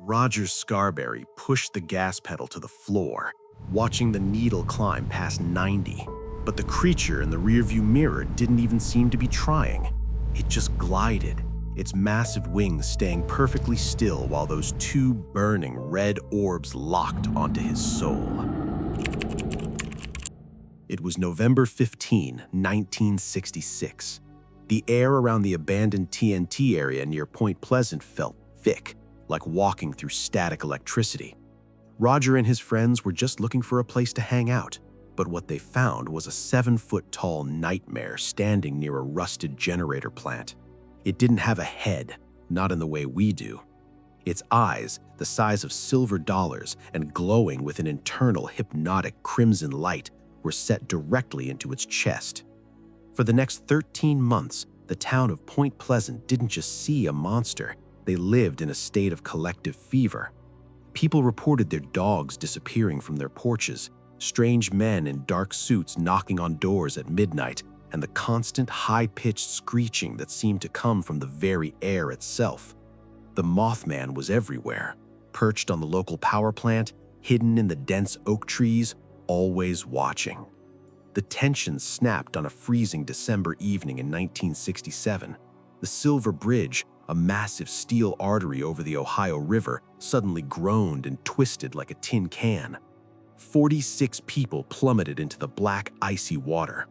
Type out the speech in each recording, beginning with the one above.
Roger Scarberry pushed the gas pedal to the floor, watching the needle climb past 90. But the creature in the rearview mirror didn't even seem to be trying. It just glided, its massive wings staying perfectly still while those two burning red orbs locked onto his soul. It was November 15, 1966. The air around the abandoned TNT area near Point Pleasant felt thick, like walking through static electricity. Roger and his friends were just looking for a place to hang out, but what they found was a 7-foot-tall nightmare standing near a rusted generator plant. It didn't have a head, not in the way we do. Its eyes, the size of silver dollars and glowing with an internal hypnotic crimson light, were set directly into its chest. For the next 13 months, the town of Point Pleasant didn't just see a monster, they lived in a state of collective fever. People reported their dogs disappearing from their porches, strange men in dark suits knocking on doors at midnight, and the constant high-pitched screeching that seemed to come from the very air itself. The Mothman was everywhere, perched on the local power plant, hidden in the dense oak trees, always watching. The tension snapped on a freezing December evening in 1967. The Silver Bridge, a massive steel artery over the Ohio River, suddenly groaned and twisted like a tin can. 46 people plummeted into the black, icy water.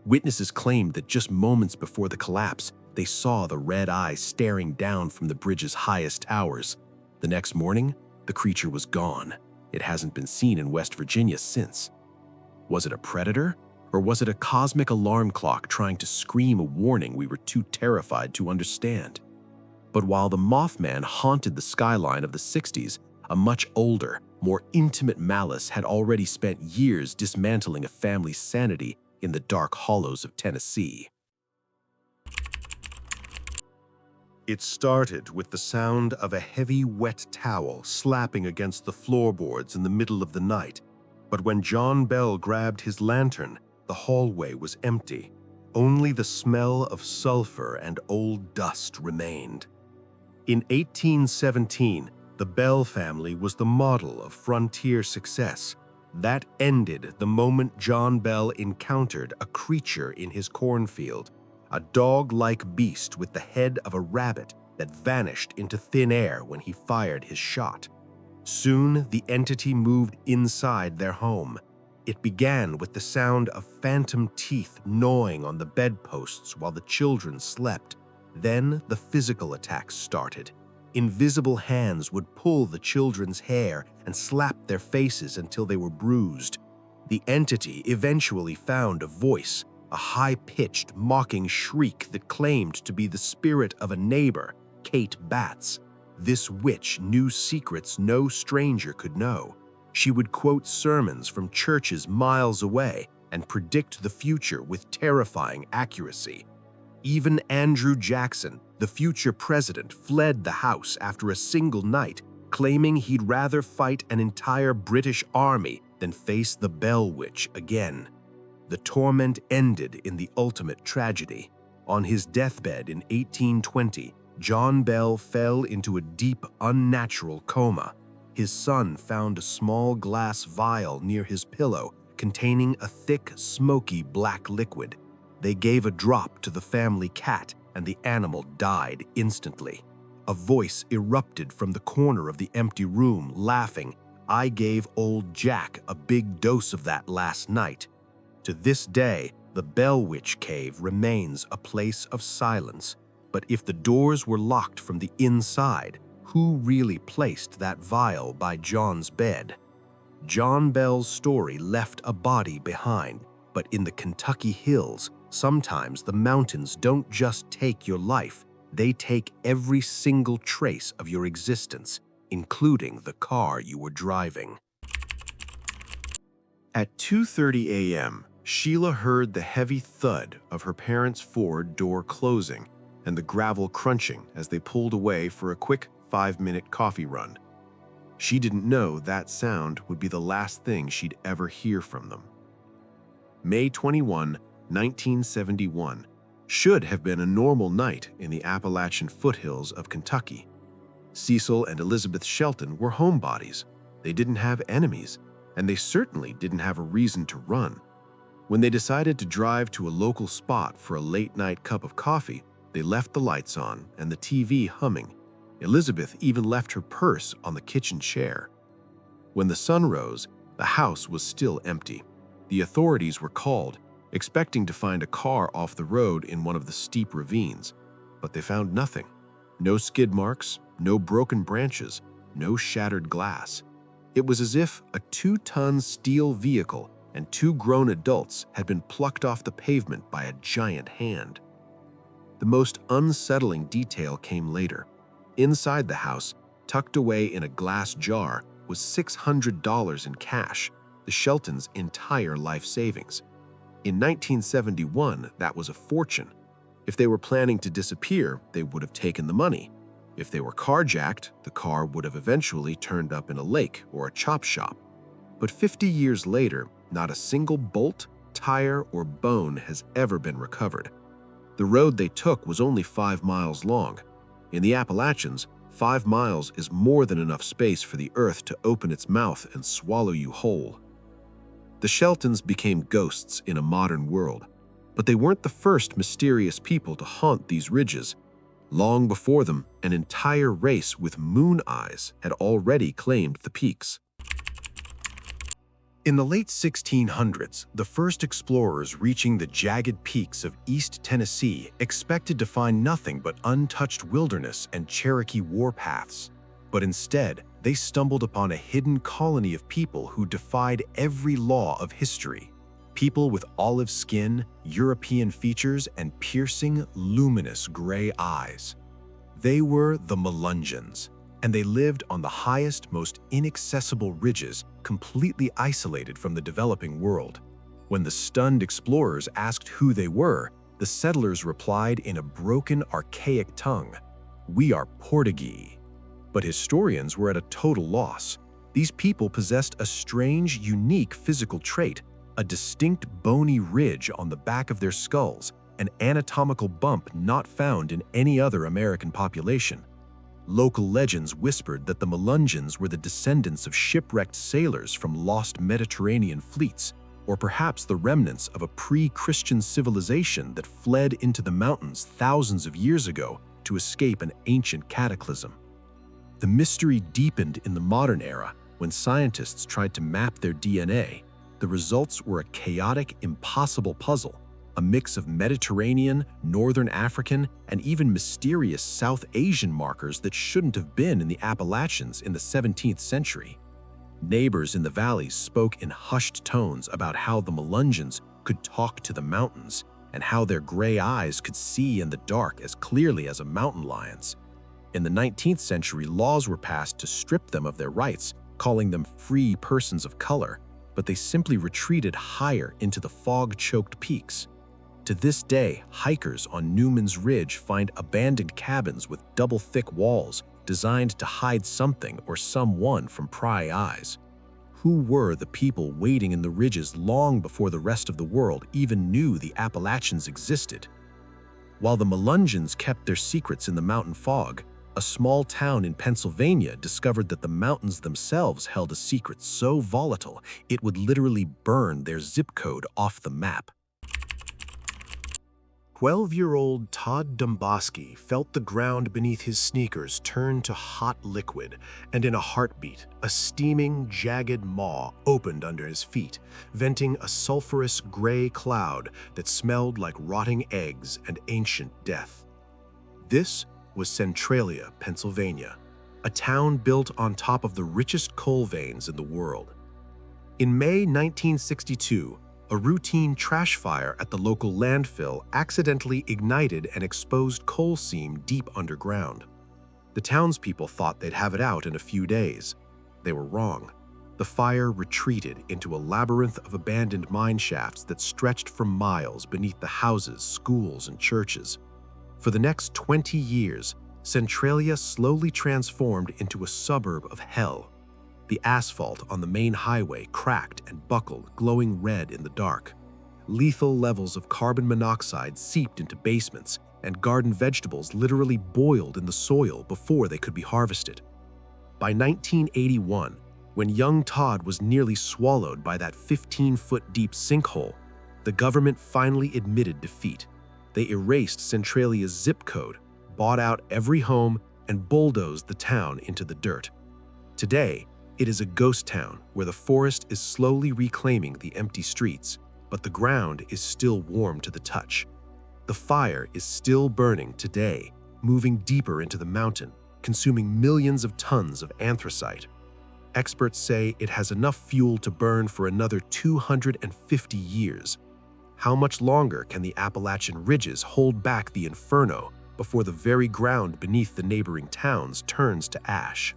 Witnesses claimed that just moments before the collapse, they saw the red eyes staring down from the bridge's highest towers. The next morning, the creature was gone. It hasn't been seen in West Virginia since. Was it a predator? Or was it a cosmic alarm clock trying to scream a warning we were too terrified to understand? But while the Mothman haunted the skyline of the 60s, a much older, more intimate malice had already spent years dismantling a family's sanity in the dark hollows of Tennessee. It started with the sound of a heavy, wet towel slapping against the floorboards in the middle of the night. But when John Bell grabbed his lantern, the hallway was empty. Only the smell of sulfur and old dust remained. In 1817, the Bell family was the model of frontier success. That ended the moment John Bell encountered a creature in his cornfield, a dog-like beast with the head of a rabbit that vanished into thin air when he fired his shot. Soon, the entity moved inside their home. It began with the sound of phantom teeth gnawing on the bedposts while the children slept. Then the physical attacks started. Invisible hands would pull the children's hair and slap their faces until they were bruised. The entity eventually found a voice, a high-pitched, mocking shriek that claimed to be the spirit of a neighbor, Kate Batts. This witch knew secrets no stranger could know. She would quote sermons from churches miles away and predict the future with terrifying accuracy. Even Andrew Jackson, the future president, fled the house after a single night, claiming he'd rather fight an entire British army than face the Bell Witch again. The torment ended in the ultimate tragedy. On his deathbed in 1820, John Bell fell into a deep, unnatural coma. His son found a small glass vial near his pillow containing a thick, smoky black liquid. They gave a drop to the family cat, and the animal died instantly. A voice erupted from the corner of the empty room, laughing, "I gave old Jack a big dose of that last night." To this day, the Bell Witch Cave remains a place of silence. But if the doors were locked from the inside, who really placed that vial by John's bed? John Bell's story left a body behind, but in the Kentucky hills, sometimes the mountains don't just take your life, they take every single trace of your existence, including the car you were driving. At 2:30 a.m., Sheila heard the heavy thud of her parents' Ford door closing and the gravel crunching as they pulled away for a quick 5-minute coffee run. She didn't know that sound would be the last thing she'd ever hear from them. May 21, 1971, should have been a normal night in the Appalachian foothills of Kentucky. Cecil and Elizabeth Shelton were homebodies. They didn't have enemies, and they certainly didn't have a reason to run. When they decided to drive to a local spot for a late-night cup of coffee, they left the lights on and the TV humming. Elizabeth even left her purse on the kitchen chair. When the sun rose, the house was still empty. The authorities were called, expecting to find a car off the road in one of the steep ravines, but they found nothing. No skid marks, no broken branches, no shattered glass. It was as if a 2-ton steel vehicle and 2 grown adults had been plucked off the pavement by a giant hand. The most unsettling detail came later. Inside the house, tucked away in a glass jar, was $600 in cash, the Sheltons' entire life savings. In 1971, that was a fortune. If they were planning to disappear, they would have taken the money. If they were carjacked, the car would have eventually turned up in a lake or a chop shop. But 50 years later, not a single bolt, tire, or bone has ever been recovered. The road they took was only 5 miles long. In the Appalachians, 5 miles is more than enough space for the earth to open its mouth and swallow you whole. The Sheltons became ghosts in a modern world, but they weren't the first mysterious people to haunt these ridges. Long before them, an entire race with moon eyes had already claimed the peaks. In the late 1600s, the first explorers reaching the jagged peaks of East Tennessee expected to find nothing but untouched wilderness and Cherokee warpaths. But instead, they stumbled upon a hidden colony of people who defied every law of history. People with olive skin, European features, and piercing, luminous gray eyes. They were the Melungeons, and they lived on the highest, most inaccessible ridges, completely isolated from the developing world. When the stunned explorers asked who they were, the settlers replied in a broken, archaic tongue, "We are Portuguese." But historians were at a total loss. These people possessed a strange, unique physical trait, a distinct bony ridge on the back of their skulls, an anatomical bump not found in any other American population. Local legends whispered that the Melungeons were the descendants of shipwrecked sailors from lost Mediterranean fleets, or perhaps the remnants of a pre-Christian civilization that fled into the mountains thousands of years ago to escape an ancient cataclysm. The mystery deepened in the modern era when scientists tried to map their DNA. The results were a chaotic, impossible puzzle, a mix of Mediterranean, Northern African, and even mysterious South Asian markers that shouldn't have been in the Appalachians in the 17th century. Neighbors in the valleys spoke in hushed tones about how the Melungeons could talk to the mountains and how their gray eyes could see in the dark as clearly as a mountain lion's. In the 19th century, laws were passed to strip them of their rights, calling them free persons of color, but they simply retreated higher into the fog-choked peaks. To this day, hikers on Newman's Ridge find abandoned cabins with double-thick walls designed to hide something or someone from pry eyes. Who were the people waiting in the ridges long before the rest of the world even knew the Appalachians existed? While the Melungeons kept their secrets in the mountain fog, a small town in Pennsylvania discovered that the mountains themselves held a secret so volatile it would literally burn their zip code off the map. 12-year-old Todd Domboski felt the ground beneath his sneakers turn to hot liquid, and in a heartbeat, a steaming, jagged maw opened under his feet, venting a sulfurous gray cloud that smelled like rotting eggs and ancient death. This was Centralia, Pennsylvania, a town built on top of the richest coal veins in the world. In May 1962, a routine trash fire at the local landfill accidentally ignited an exposed coal seam deep underground. The townspeople thought they'd have it out in a few days. They were wrong. The fire retreated into a labyrinth of abandoned mine shafts that stretched for miles beneath the houses, schools, and churches. For the next 20 years, Centralia slowly transformed into a suburb of hell. The asphalt on the main highway cracked and buckled, glowing red in the dark. Lethal levels of carbon monoxide seeped into basements, and garden vegetables literally boiled in the soil before they could be harvested. By 1981, when young Todd was nearly swallowed by that 15-foot-deep sinkhole, the government finally admitted defeat. They erased Centralia's zip code, bought out every home, and bulldozed the town into the dirt. Today, it is a ghost town where the forest is slowly reclaiming the empty streets, but the ground is still warm to the touch. The fire is still burning today, moving deeper into the mountain, consuming millions of tons of anthracite. Experts say it has enough fuel to burn for another 250 years. How much longer can the Appalachian ridges hold back the Inferno before the very ground beneath the neighboring towns turns to ash?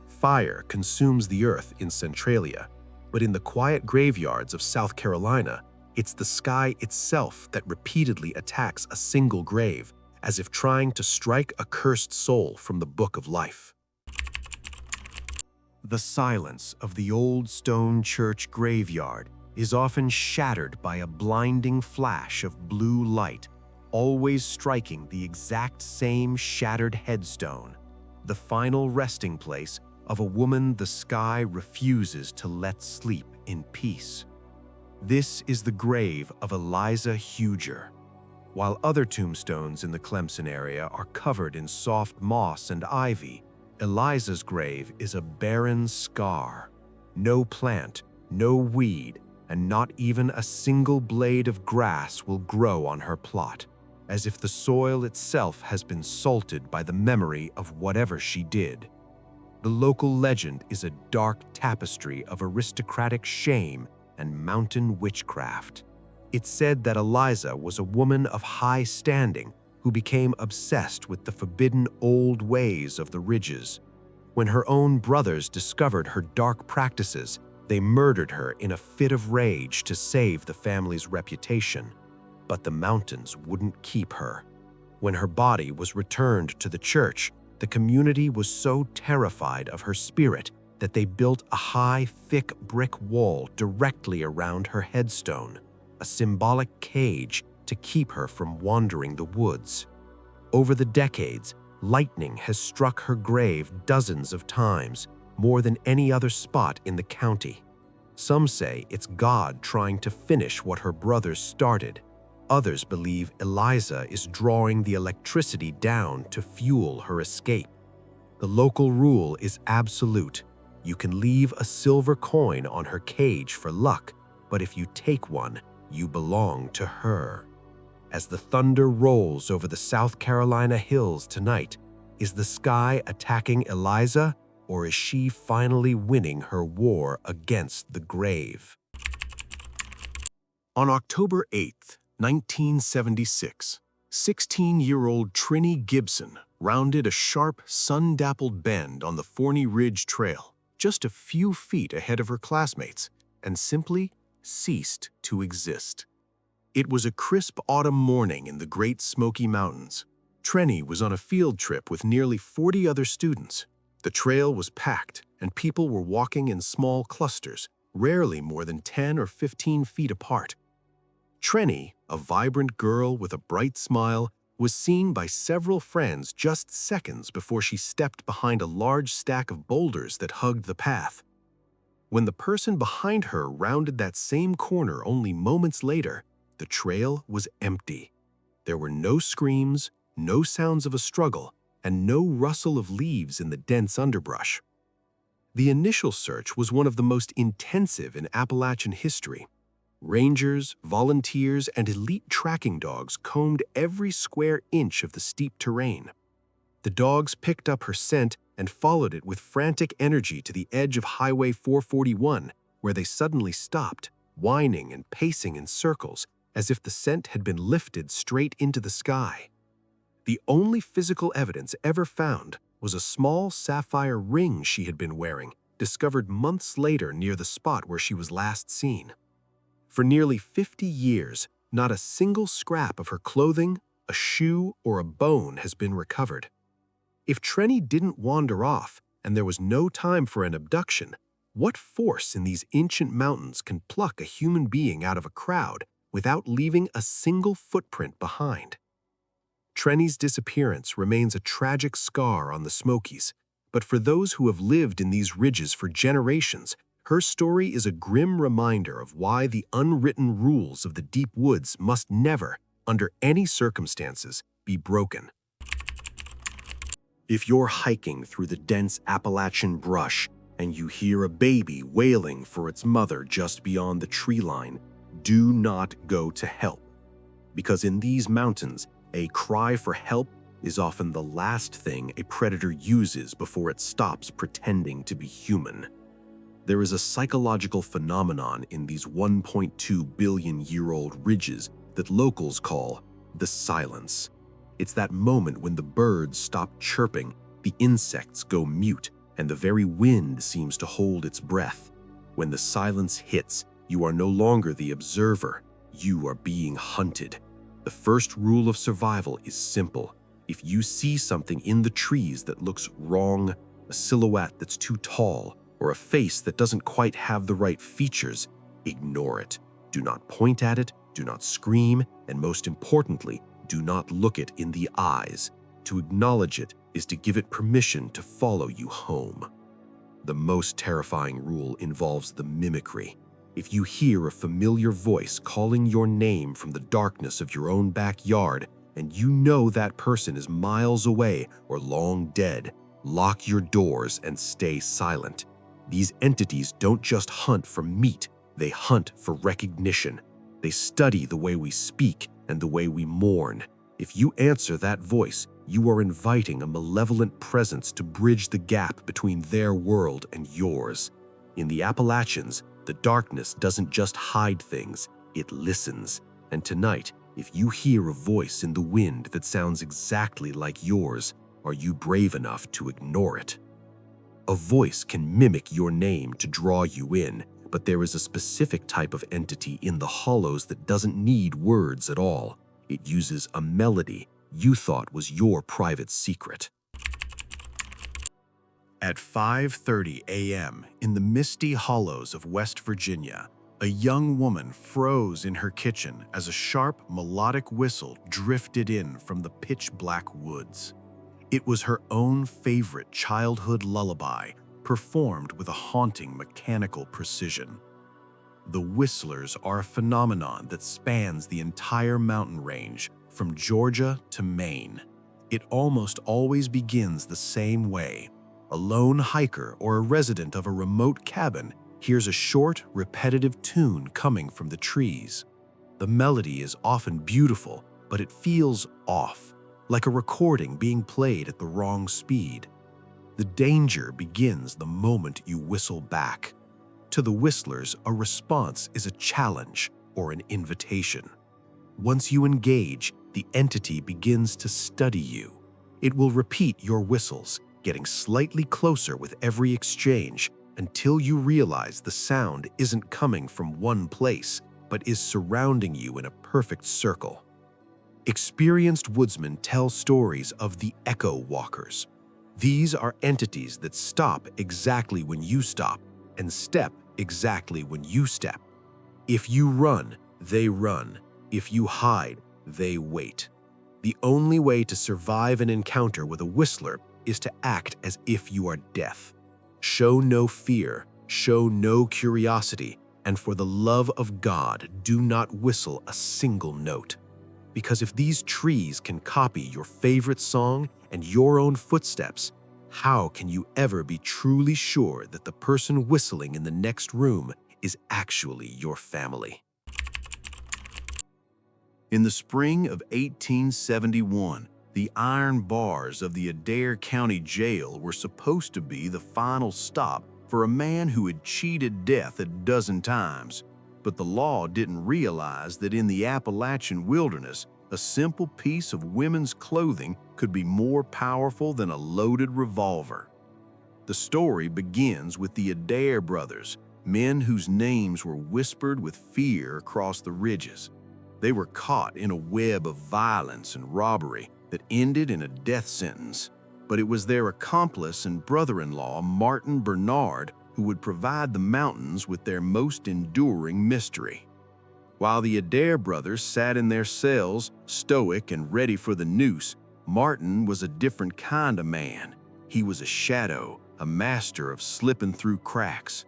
Fire consumes the earth in Centralia, but in the quiet graveyards of South Carolina, it's the sky itself that repeatedly attacks a single grave, as if trying to strike a cursed soul from the book of life. The silence of the old stone church graveyard is often shattered by a blinding flash of blue light, always striking the exact same shattered headstone, the final resting place of a woman the sky refuses to let sleep in peace. This is the grave of Eliza Huger. While other tombstones in the Clemson area are covered in soft moss and ivy, Eliza's grave is a barren scar. No plant, no weed, and not even a single blade of grass will grow on her plot, as if the soil itself has been salted by the memory of whatever she did. The local legend is a dark tapestry of aristocratic shame and mountain witchcraft. It's said that Eliza was a woman of high standing who became obsessed with the forbidden old ways of the ridges. When her own brothers discovered her dark practices, they murdered her in a fit of rage to save the family's reputation. But the mountains wouldn't keep her. When her body was returned to the church, the community was so terrified of her spirit that they built a high, thick brick wall directly around her headstone, a symbolic cage to keep her from wandering the woods. Over the decades, lightning has struck her grave dozens of times, more than any other spot in the county. Some say it's God trying to finish what her brothers started. Others believe Eliza is drawing the electricity down to fuel her escape. The local rule is absolute. You can leave a silver coin on her cage for luck, but if you take one, you belong to her. As the thunder rolls over the South Carolina hills tonight, is the sky attacking Eliza, or is she finally winning her war against the grave? On October 8th, 1976, 16-year-old Trenny Gibson rounded a sharp, sun-dappled bend on the Forney Ridge Trail, just a few feet ahead of her classmates, and simply ceased to exist. It was a crisp autumn morning in the Great Smoky Mountains. Trenny was on a field trip with nearly 40 other students. The trail was packed, and people were walking in small clusters, rarely more than 10 or 15 feet apart. Trenny, a vibrant girl with a bright smile, was seen by several friends just seconds before she stepped behind a large stack of boulders that hugged the path. When the person behind her rounded that same corner only moments later, the trail was empty. There were no screams, no sounds of a struggle, and no rustle of leaves in the dense underbrush. The initial search was one of the most intensive in Appalachian history. Rangers, volunteers, and elite tracking dogs combed every square inch of the steep terrain. The dogs picked up her scent and followed it with frantic energy to the edge of Highway 441, where they suddenly stopped, whining and pacing in circles, as if the scent had been lifted straight into the sky. The only physical evidence ever found was a small sapphire ring she had been wearing, discovered months later near the spot where she was last seen. For nearly 50 years, not a single scrap of her clothing, a shoe, or a bone has been recovered. If Trenny didn't wander off and there was no time for an abduction, what force in these ancient mountains can pluck a human being out of a crowd without leaving a single footprint behind? Trenny's disappearance remains a tragic scar on the Smokies, but for those who have lived in these ridges for generations, her story is a grim reminder of why the unwritten rules of the deep woods must never, under any circumstances, be broken. If you're hiking through the dense Appalachian brush and you hear a baby wailing for its mother just beyond the tree line, do not go to help. Because in these mountains, a cry for help is often the last thing a predator uses before it stops pretending to be human. There is a psychological phenomenon in these 1.2 billion-year-old ridges that locals call the silence. It's that moment when the birds stop chirping, the insects go mute, and the very wind seems to hold its breath. When the silence hits, you are no longer the observer, you are being hunted. The first rule of survival is simple. If you see something in the trees that looks wrong, a silhouette that's too tall, or a face that doesn't quite have the right features, ignore it. Do not point at it, do not scream, and most importantly, do not look it in the eyes. To acknowledge it is to give it permission to follow you home. The most terrifying rule involves the mimicry. If you hear a familiar voice calling your name from the darkness of your own backyard, and you know that person is miles away or long dead, lock your doors and stay silent. These entities don't just hunt for meat, they hunt for recognition. They study the way we speak and the way we mourn. If you answer that voice, you are inviting a malevolent presence to bridge the gap between their world and yours. In the Appalachians, the darkness doesn't just hide things, it listens. And tonight, if you hear a voice in the wind that sounds exactly like yours, are you brave enough to ignore it? A voice can mimic your name to draw you in, but there is a specific type of entity in the hollows that doesn't need words at all. It uses a melody you thought was your private secret. At 5:30 a.m. in the misty hollows of West Virginia, a young woman froze in her kitchen as a sharp, melodic whistle drifted in from the pitch-black woods. It was her own favorite childhood lullaby, performed with a haunting mechanical precision. The whistlers are a phenomenon that spans the entire mountain range, from Georgia to Maine. It almost always begins the same way. A lone hiker or a resident of a remote cabin hears a short, repetitive tune coming from the trees. The melody is often beautiful, but it feels off, like a recording being played at the wrong speed. The danger begins the moment you whistle back. To the whistlers, a response is a challenge or an invitation. Once you engage, the entity begins to study you. It will repeat your whistles, getting slightly closer with every exchange until you realize the sound isn't coming from one place, but is surrounding you in a perfect circle. Experienced woodsmen tell stories of the echo walkers. These are entities that stop exactly when you stop and step exactly when you step. If you run, they run. If you hide, they wait. The only way to survive an encounter with a whistler is to act as if you are deaf. Show no fear, show no curiosity, and for the love of God, do not whistle a single note. Because if these trees can copy your favorite song and your own footsteps, how can you ever be truly sure that the person whistling in the next room is actually your family? In the spring of 1871, the iron bars of the Adair County Jail were supposed to be the final stop for a man who had cheated death a dozen times. But the law didn't realize that in the Appalachian wilderness, a simple piece of women's clothing could be more powerful than a loaded revolver. The story begins with the Adair brothers, men whose names were whispered with fear across the ridges. They were caught in a web of violence and robbery that ended in a death sentence. But it was their accomplice and brother-in-law, Martin Bernard, who would provide the mountains with their most enduring mystery. While the Adair brothers sat in their cells, stoic and ready for the noose, Martin was a different kind of man. He was a shadow, a master of slipping through cracks.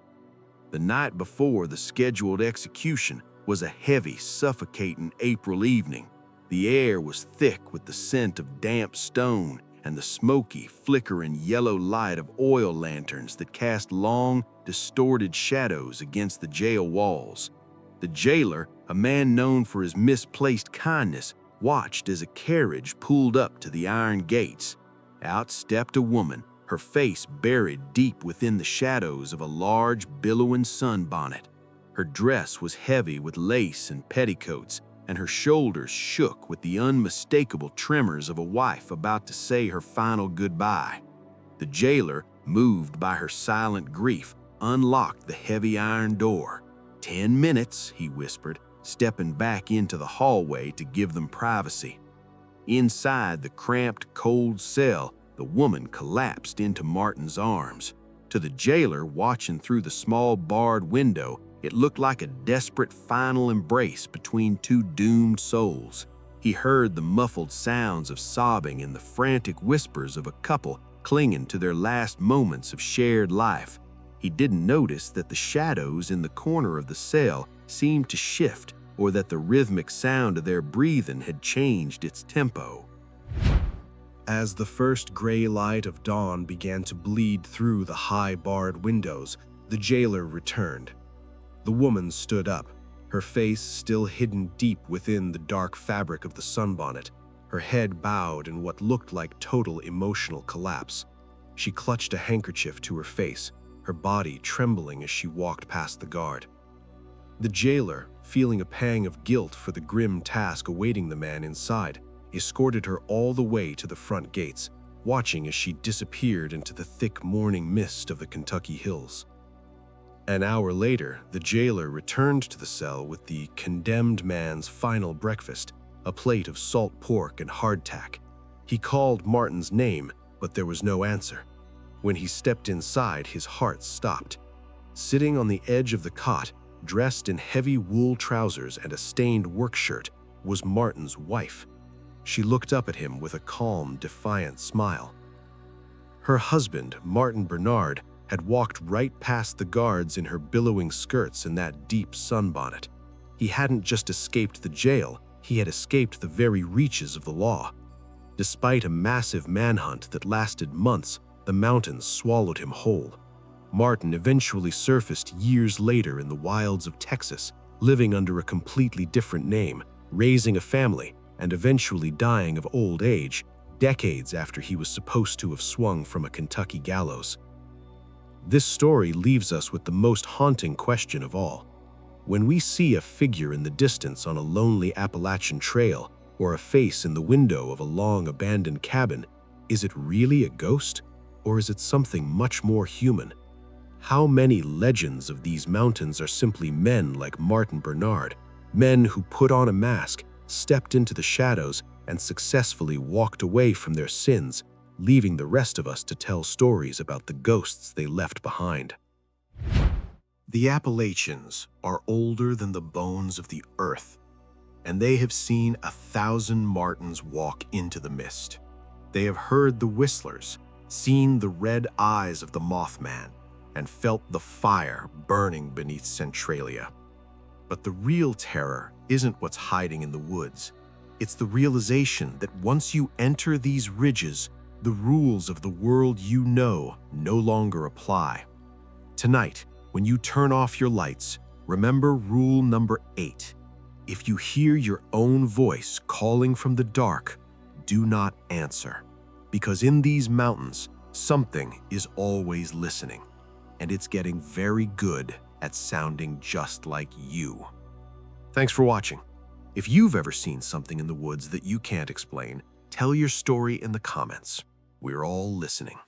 The night before the scheduled execution was a heavy, suffocating April evening. The air was thick with the scent of damp stone and the smoky, flickering yellow light of oil lanterns that cast long, distorted shadows against the jail walls. The jailer, a man known for his misplaced kindness, watched as a carriage pulled up to the iron gates. Out stepped a woman, her face buried deep within the shadows of a large, billowing sunbonnet. Her dress was heavy with lace and petticoats, and her shoulders shook with the unmistakable tremors of a wife about to say her final goodbye. The jailer, moved by her silent grief, unlocked the heavy iron door. 10 minutes, he whispered, stepping back into the hallway to give them privacy. Inside the cramped, cold cell, the woman collapsed into Martin's arms. To the jailer watching through the small barred window, it looked like a desperate final embrace between two doomed souls. He heard the muffled sounds of sobbing and the frantic whispers of a couple clinging to their last moments of shared life. He didn't notice that the shadows in the corner of the cell seemed to shift, or that the rhythmic sound of their breathing had changed its tempo. As the first gray light of dawn began to bleed through the high barred windows, the jailer returned. The woman stood up, her face still hidden deep within the dark fabric of the sunbonnet, her head bowed in what looked like total emotional collapse. She clutched a handkerchief to her face, her body trembling as she walked past the guard. The jailer, feeling a pang of guilt for the grim task awaiting the man inside, escorted her all the way to the front gates, watching as she disappeared into the thick morning mist of the Kentucky hills. An hour later, the jailer returned to the cell with the condemned man's final breakfast, a plate of salt pork and hardtack. He called Martin's name, but there was no answer. When he stepped inside, his heart stopped. Sitting on the edge of the cot, dressed in heavy wool trousers and a stained work shirt, was Martin's wife. She looked up at him with a calm, defiant smile. Her husband, Martin Bernard, had walked right past the guards in her billowing skirts and that deep sunbonnet. He hadn't just escaped the jail, he had escaped the very reaches of the law. Despite a massive manhunt that lasted months, the mountains swallowed him whole. Martin eventually surfaced years later in the wilds of Texas, living under a completely different name, raising a family, and eventually dying of old age, decades after he was supposed to have swung from a Kentucky gallows. This story leaves us with the most haunting question of all. When we see a figure in the distance on a lonely Appalachian trail, or a face in the window of a long abandoned cabin, is it really a ghost, or is it something much more human? How many legends of these mountains are simply men like Martin Bernard, men who put on a mask, stepped into the shadows, and successfully walked away from their sins, leaving the rest of us to tell stories about the ghosts they left behind. The Appalachians are older than the bones of the earth, and they have seen 1,000 Martins walk into the mist. They have heard the whistlers, seen the red eyes of the Mothman, and felt the fire burning beneath Centralia. But the real terror isn't what's hiding in the woods. It's the realization that once you enter these ridges, the rules of the world you know no longer apply. Tonight, when you turn off your lights, remember rule number 8. If you hear your own voice calling from the dark, do not answer. Because in these mountains, something is always listening, and it's getting very good at sounding just like you. Thanks for watching. If you've ever seen something in the woods that you can't explain, tell your story in the comments. We're all listening.